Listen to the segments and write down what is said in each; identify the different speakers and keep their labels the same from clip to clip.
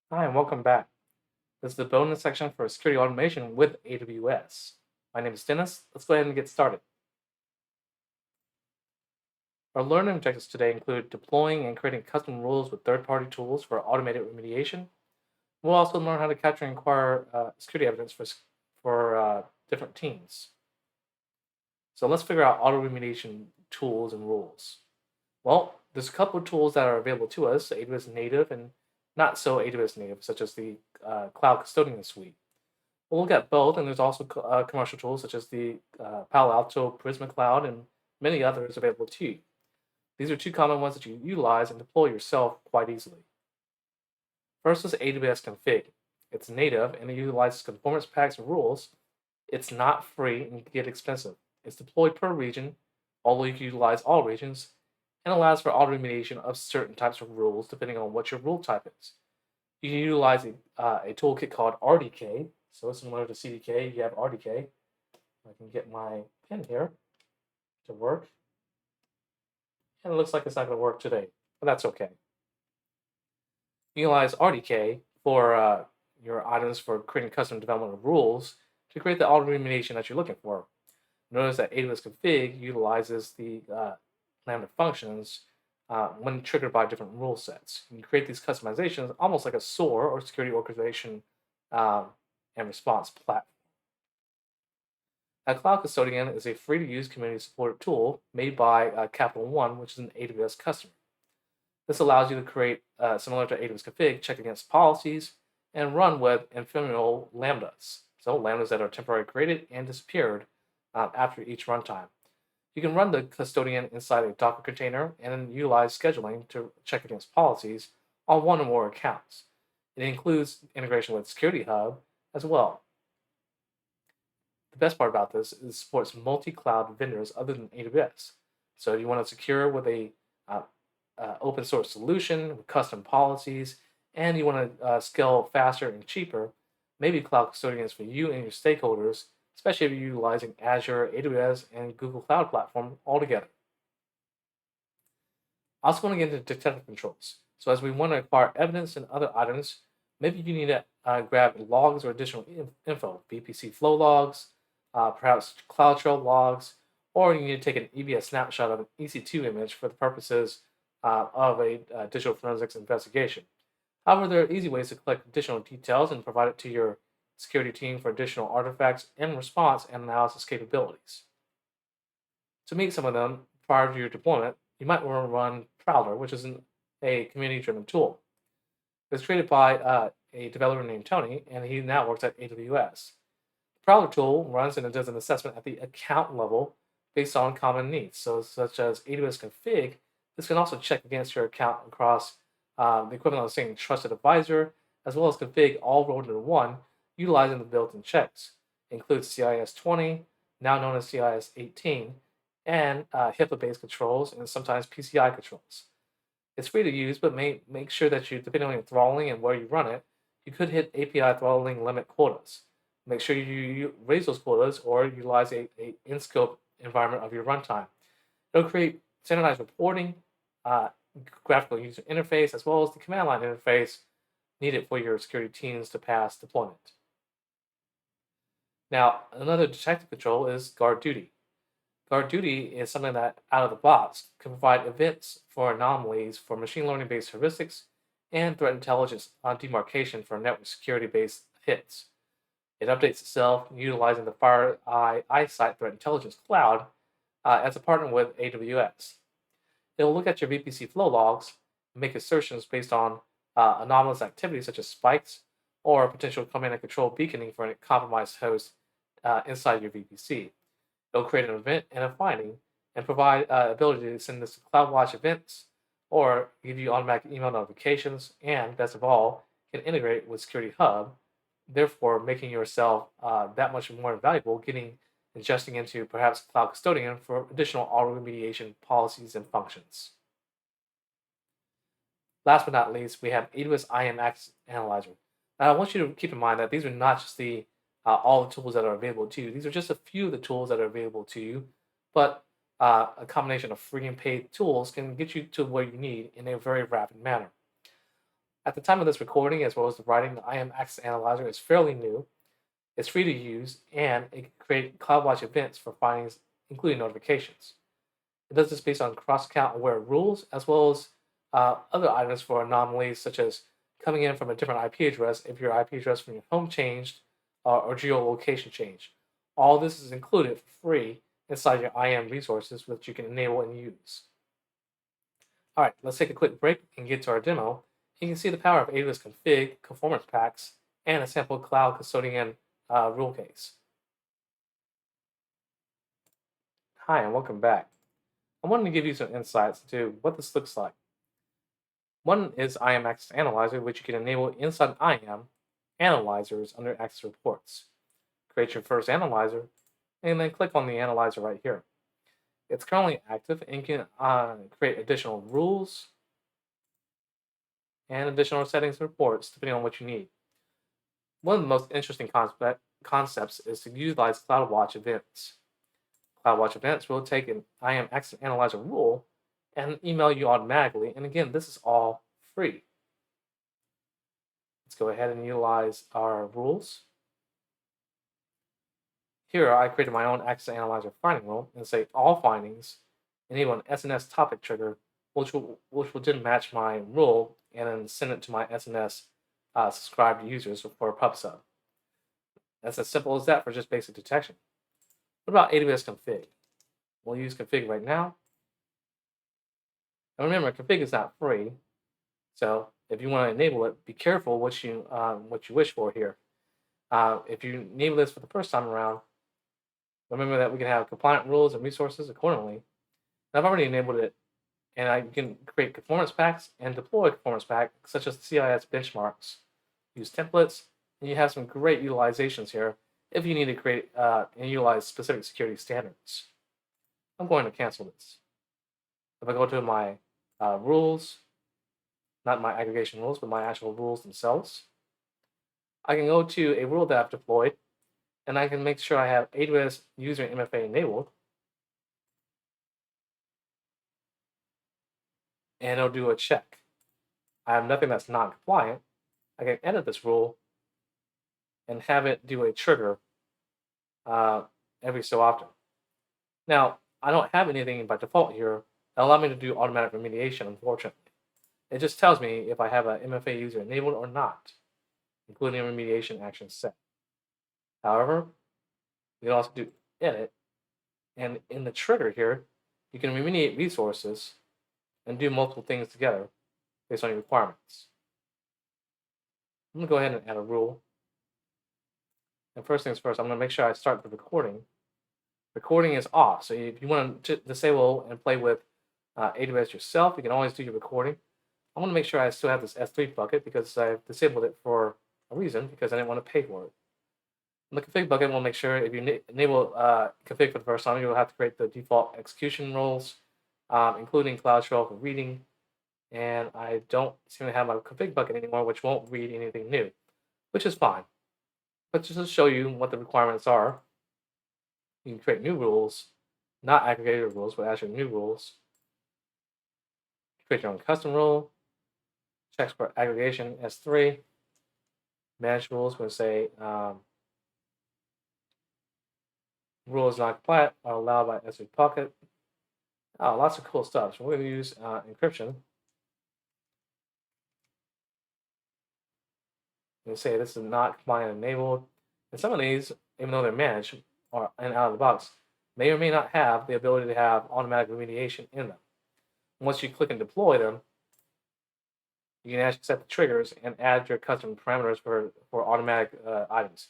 Speaker 1: Hi, and welcome back. This is the bonus section for security automation with AWS. My name is Dennis. Let's go ahead and get started. Our learning objectives today include deploying and creating custom rules with third-party tools for automated remediation. We'll also learn how to capture and acquire security evidence for different teams. So let's figure out auto remediation tools and rules. Well, there's a couple of tools that are available to us, AWS native and not so AWS native, such as the Cloud Custodian Suite. We'll look at both, and there's also commercial tools such as the Palo Alto Prisma Cloud and many others available to you. These are two common ones that you utilize and deploy yourself quite easily. First is AWS Config. It's native and it utilizes conformance packs and rules. It's not free and can get expensive. It's deployed per region, although you can utilize all regions, and allows for auto remediation of certain types of rules depending on what your rule type is. You can utilize a toolkit called RDK. So similar to CDK, you have RDK. I can get my pen here to work. And it looks like it's not going to work today, but that's okay. Utilize RDK for your items for creating custom development of rules to create the auto remediation that you're looking for. Notice that AWS config utilizes the Lambda functions when triggered by different rule sets. You can create these customizations almost like a SOAR or security organization and response platform. Now, Cloud Custodian is a free-to-use community-supported tool made by Capital One, which is an AWS customer. This allows you to create, similar to AWS config, check against policies, and run with ephemeral lambdas. So lambdas that are temporarily created and disappeared after each runtime. You can run the custodian inside a Docker container and then utilize scheduling to check against policies on one or more accounts. It includes integration with Security Hub as well. The best part about this is it supports multi-cloud vendors other than AWS. So if you want to secure with a open source solution with custom policies, and you want to scale faster and cheaper, maybe Cloud Custodian is for you and your stakeholders, especially if you're utilizing Azure, AWS, and Google Cloud Platform altogether. Also going to get into detective controls. So as we want to acquire evidence and other items, maybe you need to grab logs or additional info, VPC flow logs, perhaps CloudTrail logs, or you need to take an EBS snapshot of an EC2 image for the purposes of a digital forensics investigation. However, there are easy ways to collect additional details and provide it to your security team for additional artifacts and response and analysis capabilities. To meet some of them prior to your deployment, you might want to run Prowler, which is a community-driven tool. It was created by a developer named Tony, and he now works at AWS. The Prowler tool runs and it does an assessment at the account level based on common needs, so such as AWS config. This can also check against your account across the equivalent of saying trusted advisor, as well as config all rolled into one, utilizing the built-in checks. It includes CIS 20, now known as CIS 18, and HIPAA-based controls, and sometimes PCI controls. It's free to use, but make sure that you, depending on your throttling and where you run it, you could hit API throttling limit quotas. Make sure you raise those quotas or utilize a in-scope environment of your runtime. It'll create standardized reporting, graphical user interface, as well as the command line interface needed for your security teams to pass deployment. Now, another detective control is guard duty. Guard duty is something that, out of the box, can provide events for anomalies for machine learning based heuristics and threat intelligence on demarcation for network security based hits. It updates itself utilizing the FireEye Eyesight Threat Intelligence Cloud as a partner with AWS. It will look at your VPC flow logs and make assertions based on anomalous activities such as spikes or potential command and control beaconing for a compromised host inside your VPC. It'll create an event and a finding and provide ability to send this to CloudWatch events or give you automatic email notifications, and best of all, can integrate with Security Hub, therefore making yourself that much more valuable, ingesting into perhaps Cloud Custodian for additional auto remediation policies and functions. Last but not least, we have AWS IAM Access Analyzer. Now, I want you to keep in mind that these are not just all the tools that are available to you. These are just a few of the tools that are available to you, but a combination of free and paid tools can get you to where you need in a very rapid manner. At the time of this recording, as well as the writing, the IAM Access Analyzer is fairly new. It's free to use, and it can create CloudWatch events for findings, including notifications. It does this based on cross-count aware rules, as well as other items for anomalies, such as coming in from a different IP address if your IP address from your home changed or geolocation changed. All this is included for free inside your IAM resources, which you can enable and use. All right, let's take a quick break and get to our demo. You can see the power of AWS config, conformance packs, and a sample cloud custodian rule case. Hi, and welcome back. I wanted to give you some insights into what this looks like. One is IAM Access Analyzer, which you can enable inside IAM analyzers under Access Reports. Create your first analyzer, and then click on the analyzer right here. It's currently active, and you can create additional rules and additional settings and reports depending on what you need. One of the most interesting concepts is to utilize CloudWatch events. CloudWatch events will take an IAM Access Analyzer rule and email you automatically. And again, this is all free. Let's go ahead and utilize our rules. Here, I created my own Access Analyzer finding rule and say all findings enable an SNS topic trigger, which will then match my rule and then send it to my SNS subscribed users for a PubSub. That's as simple as that for just basic detection. What about AWS config? We'll use config right now. And remember, config is not free, so if you want to enable it, be careful what you wish for here. If you enable this for the first time around, remember that we can have compliant rules and resources accordingly. And I've already enabled it, and I can create conformance packs and deploy conformance packs such as CIS benchmarks. Use templates, and you have some great utilizations here if you need to create and utilize specific security standards. I'm going to cancel this. If I go to my rules, not my aggregation rules, but my actual rules themselves, I can go to a rule that I've deployed, and I can make sure I have AWS user MFA enabled, and it'll do a check. I have nothing that's non-compliant. I can edit this rule and have it do a trigger every so often. Now, I don't have anything by default here that allows me to do automatic remediation, unfortunately. It just tells me if I have an MFA user enabled or not, including remediation action set. However, you can also do edit, and in the trigger here, you can remediate resources and do multiple things together based on your requirements. I'm going to go ahead and add a rule. And first things first, I'm going to make sure I start the recording. Recording is off, so if you want to disable and play with AWS yourself, you can always do your recording. I want to make sure I still have this S3 bucket because I've disabled it for a reason, because I didn't want to pay for it. In the config bucket, we'll make sure if you enable config for the first time, you'll have to create the default execution roles, including CloudTrail for reading. And I don't seem to have my config bucket anymore, which won't read anything new, which is fine. But just to show you what the requirements are, you can create new rules, not aggregated rules, but actually new rules. Create your own custom rule. Checks for aggregation S3. Manage rules will say rules not compliant are allowed by S3 Pocket. Oh, lots of cool stuff. So we're going to use encryption. We say this is not compliant enabled. And some of these, even though they're managed or and out of the box, may or may not have the ability to have automatic remediation in them. Once you click and deploy them, you can actually set the triggers and add your custom parameters for automatic items.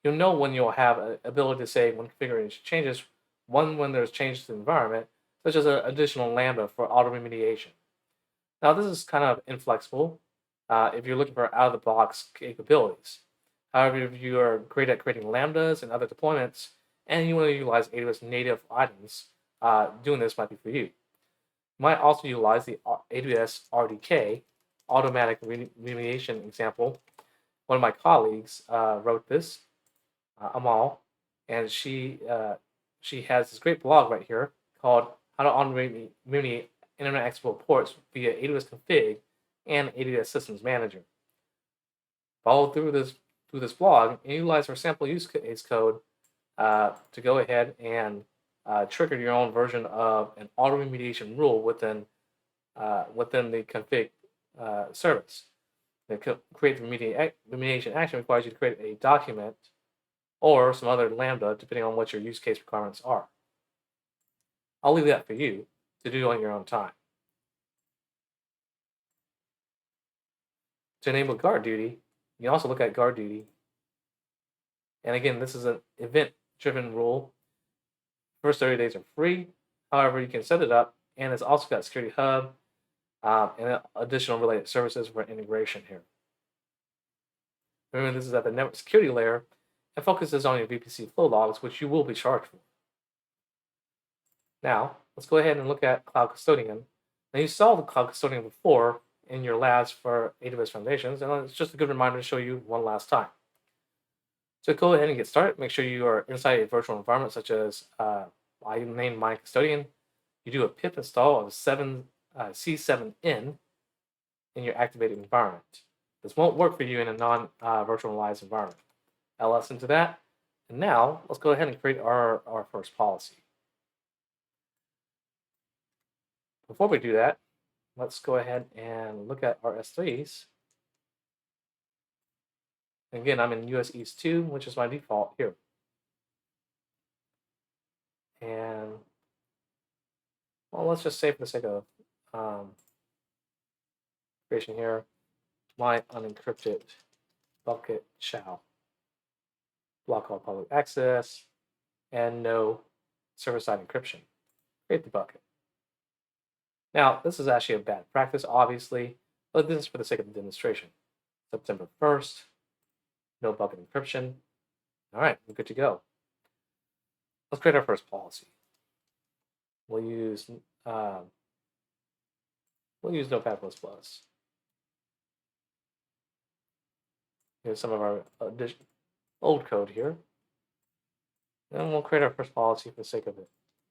Speaker 1: You'll know when you'll have an ability to say when configuration changes, one when there's changes to the environment, such as an additional Lambda for auto remediation. Now this is kind of inflexible if you're looking for out-of-the-box capabilities. However, if you are great at creating Lambdas and other deployments, and you want to utilize AWS native items, doing this might be for you. You might also utilize the AWS RDK, automatic remediation example. One of my colleagues wrote this, Amal, and she has this great blog right here called How to Remediate Internet Export Ports via AWS Config and AWS Systems Manager. Follow through this blog and utilize our sample use case code to go ahead and trigger your own version of an auto remediation rule within the config service. The create remediation action requires you to create a document or some other lambda, depending on what your use case requirements are. I'll leave that for you to do on your own time. To enable guard duty, you can also look at guard duty. And again, this is an event-driven rule. First 30 days are free. However, you can set it up, and it's also got Security Hub and additional related services for integration here. Remember, this is at the network security layer and focuses on your VPC flow logs, which you will be charged for. Now, let's go ahead and look at Cloud Custodian. Now, you saw the Cloud Custodian before in your labs for AWS Foundations, and it's just a good reminder to show you one last time. So go ahead and get started. Make sure you are inside a virtual environment, such as I named my custodian. You do a pip install of C7N in your activated environment. This won't work for you in a non-virtualized environment. LS into that. And now let's go ahead and create our first policy. Before we do that, let's go ahead and look at our S3s. Again, I'm in US East 2, which is my default here. And, well, let's just say for the sake of creation here, my unencrypted bucket Chow. Block all public access, and no server-side encryption. Create the bucket. Now, this is actually a bad practice, obviously, but this is for the sake of the demonstration. September 1st, no bucket encryption. All right, we're good to go. Let's create our first policy. We'll use Notepad++. Here's some of our old code here. And we'll create our first policy for the sake of it.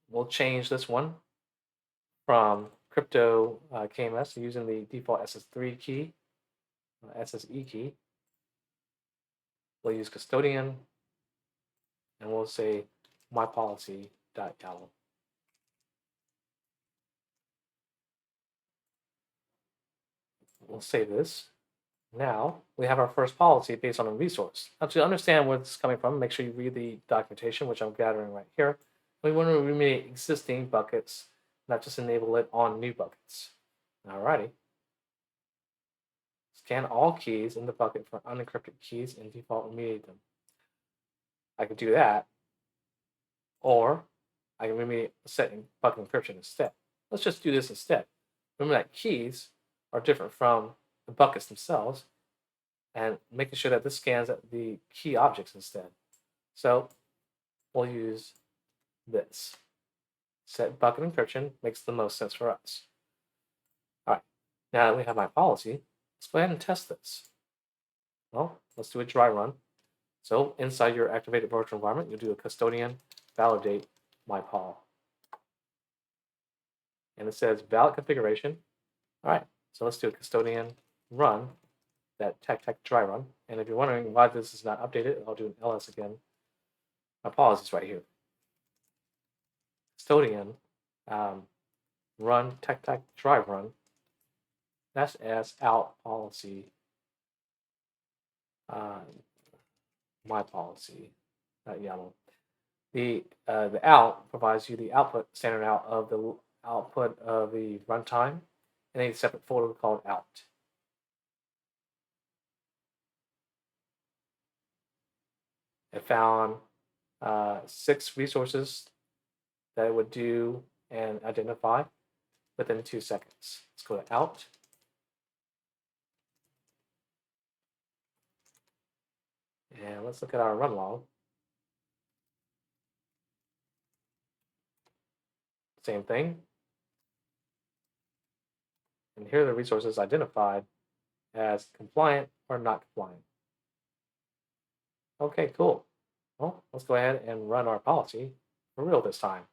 Speaker 1: We'll change this one from crypto KMS using the default SS3 key, SSE key. We'll use custodian, and we'll say mypolicy.yaml. We'll save this. Now we have our first policy based on a resource. Now, to understand where this is coming from, make sure you read the documentation, which I'm gathering right here. We want to remediate existing buckets, not just enable it on new buckets. Alrighty. Scan all keys in the bucket for unencrypted keys and default remediate them. I can do that, or I can remediate setting bucket encryption instead. Let's just do this instead. Remember that keys are different from the buckets themselves, and making sure that this scans at the key objects instead. So we'll use this. Set bucket encryption makes the most sense for us. All right, now that we have my policy, let's go ahead and test this. Well, let's do a dry run. So inside your activated virtual environment, you'll do a custodian validate mypol. And it says valid configuration. All right, so let's do a custodian run that tech dry run. And if you're wondering why this is not updated, I'll do an ls again. My policy is right here. Custodian run tech dry run. That's as out policy my policy YAML. The out provides you the output standard out of the output of the runtime in a separate folder called out. It found 6 resources that it would do and identify within 2 seconds. Let's go to out. And let's look at our run log. Same thing. And here are the resources identified as compliant or not compliant. Okay, cool. Well, let's go ahead and run our policy for real this time.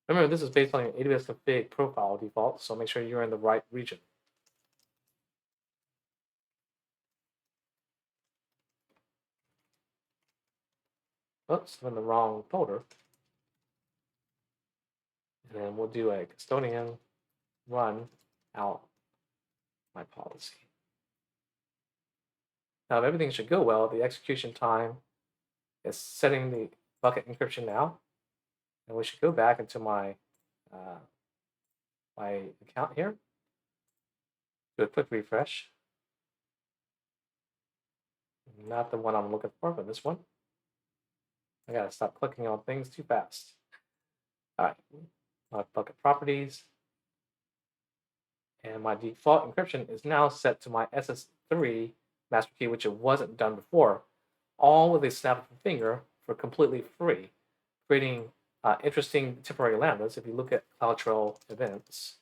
Speaker 1: Remember, this is based on your AWS config profile default, so make sure you're in the right region. Oops, I'm in the wrong folder. And then we'll do a custodian run out my policy. Now, if everything should go well, the execution time is setting the bucket encryption now. And we should go back into my my account here. Do a quick refresh. Not the one I'm looking for, but this one. I gotta stop clicking on things too fast. All right, my bucket properties. And my default encryption is now set to my SS3 master key, which it wasn't done before, all with a snap of a finger for completely free, creating interesting temporary lambdas. If you look at CloudTrail events,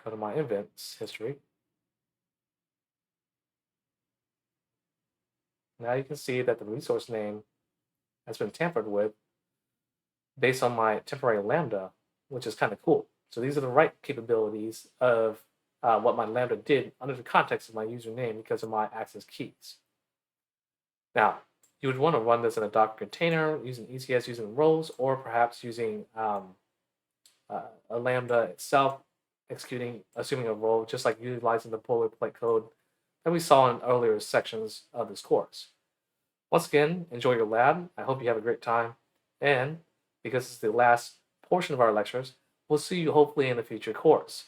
Speaker 1: go to my events history. Now you can see that the resource name has been tampered with based on my temporary lambda, which is kind of cool. So these are the right capabilities of what my lambda did under the context of my username because of my access keys. Now, you would want to run this in a Docker container using ECS, using roles, or perhaps using a lambda itself, assuming a role, just like utilizing the boilerplate code that we saw in earlier sections of this course. Once again, enjoy your lab. I hope you have a great time. And because it's the last portion of our lectures, we'll see you hopefully in a future course.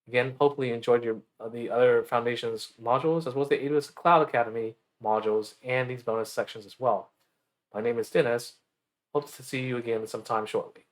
Speaker 1: Again, hopefully you enjoyed the other Foundations modules, as well as the AWS Cloud Academy modules and these bonus sections as well. My name is Dennis. Hope to see you again sometime shortly.